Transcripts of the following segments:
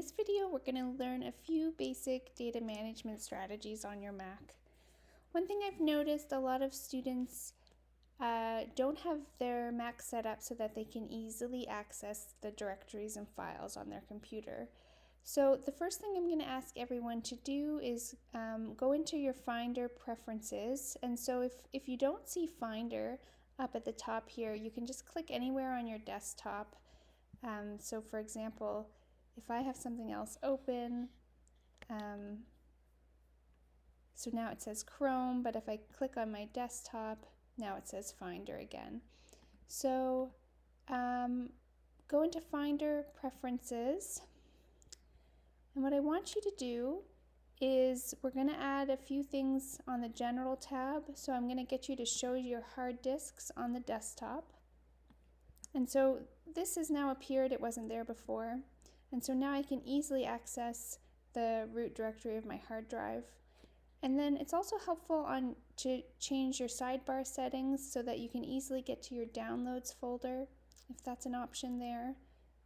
In this video, we're going to learn a few basic data management strategies on your Mac. One thing I've noticed, a lot of students don't have their Mac set up so that they can easily access the directories and files on their computer. So the first thing I'm going to ask everyone to do is go into your Finder preferences. And so if you don't see Finder up at the top here, you can just click anywhere on your desktop. So for example, if I have something else open, so now it says Chrome, but if I click on my desktop, now it says Finder again. So go into Finder Preferences, and what I want you to do is we're going to add a few things on the General tab. So I'm going to get you to show your hard disks on the desktop. And so this has now appeared, it wasn't there before. And so now I can easily access the root directory of my hard drive. And then it's also helpful to change your sidebar settings so that you can easily get to your downloads folder, if that's an option there,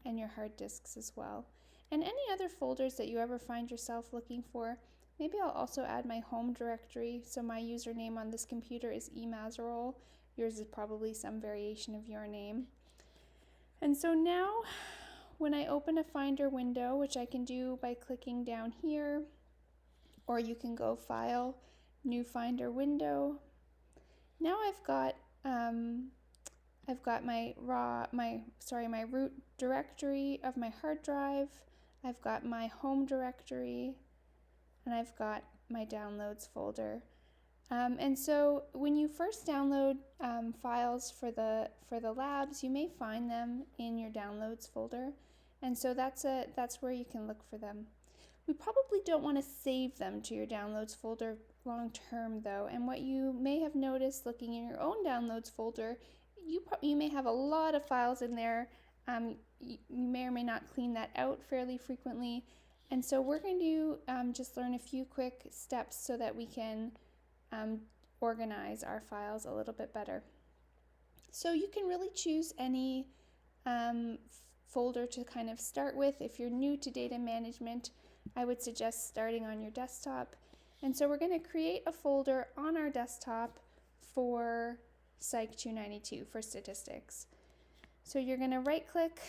and your hard disks as well. And any other folders that you ever find yourself looking for. Maybe I'll also add my home directory. So my username on this computer is emazerol. Yours is probably some variation of your name. And so now, when I open a Finder window, which I can do by clicking down here, or you can go File, New Finder Window. Now I've got my root directory of my hard drive. I've got my home directory, and I've got my downloads folder. And so when you first download files for the labs, you may find them in your downloads folder, and so that's where you can look for them. We probably don't want to save them to your downloads folder long term though, and what you may have noticed looking in your own downloads folder, you may have a lot of files in there. You may or may not clean that out fairly frequently, and so we're going to just learn a few quick steps so that we can organize our files a little bit better. So you can really choose any folder to kind of start with. If you're new to data management, I would suggest starting on your desktop. And so we're going to create a folder on our desktop for PSYC 292 for statistics. So you're going to right click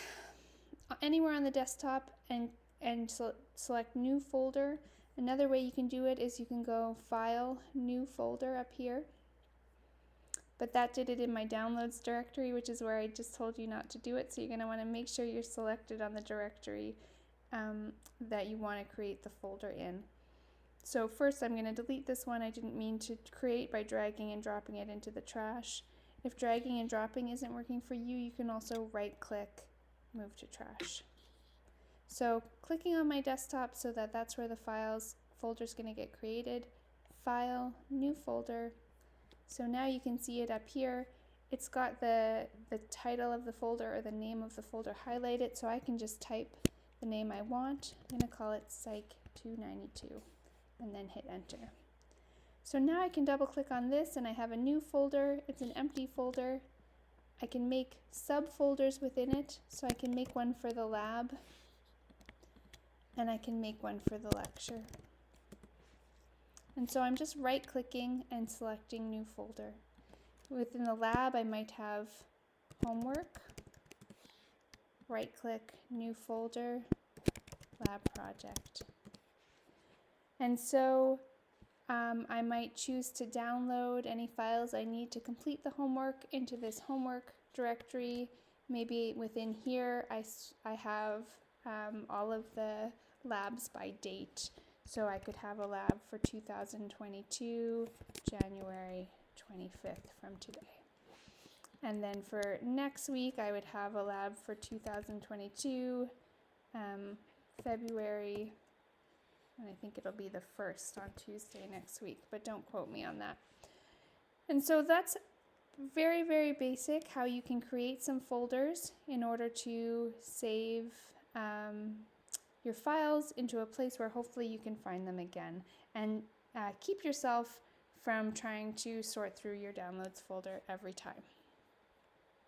anywhere on the desktop and select New Folder. Another way you can do it is you can go File, New Folder up here. But that did it in my downloads directory, which is where I just told you not to do it. So you're going to want to make sure you're selected on the directory that you want to create the folder in. So first I'm going to delete this one I didn't mean to create by dragging and dropping it into the trash. If dragging and dropping isn't working for you, you can also right click, move to trash. So clicking on my desktop so that that's where the folder is going to get created. File, New Folder. So now you can see it up here. It's got the title of the folder or the name of the folder highlighted, so I can just type the name I want. I'm going to call it PSYC 292 and then hit enter. So now I can double click on this and I have a new folder. It's an empty folder. I can make subfolders within it, so I can make one for the lab and I can make one for the lecture. And so I'm just right clicking and selecting new folder. Within the lab I might have homework, right click, new folder, lab project. And so I might choose to download any files I need to complete the homework into this homework directory. Maybe within here I have all of the labs by date. So I could have a lab for 2022, January 25th from today. And then for next week, I would have a lab for 2022, February, and I think it'll be the 1st on Tuesday next week, but don't quote me on that. And so that's very, very basic how you can create some folders in order to save your files into a place where hopefully you can find them again, and keep yourself from trying to sort through your downloads folder every time.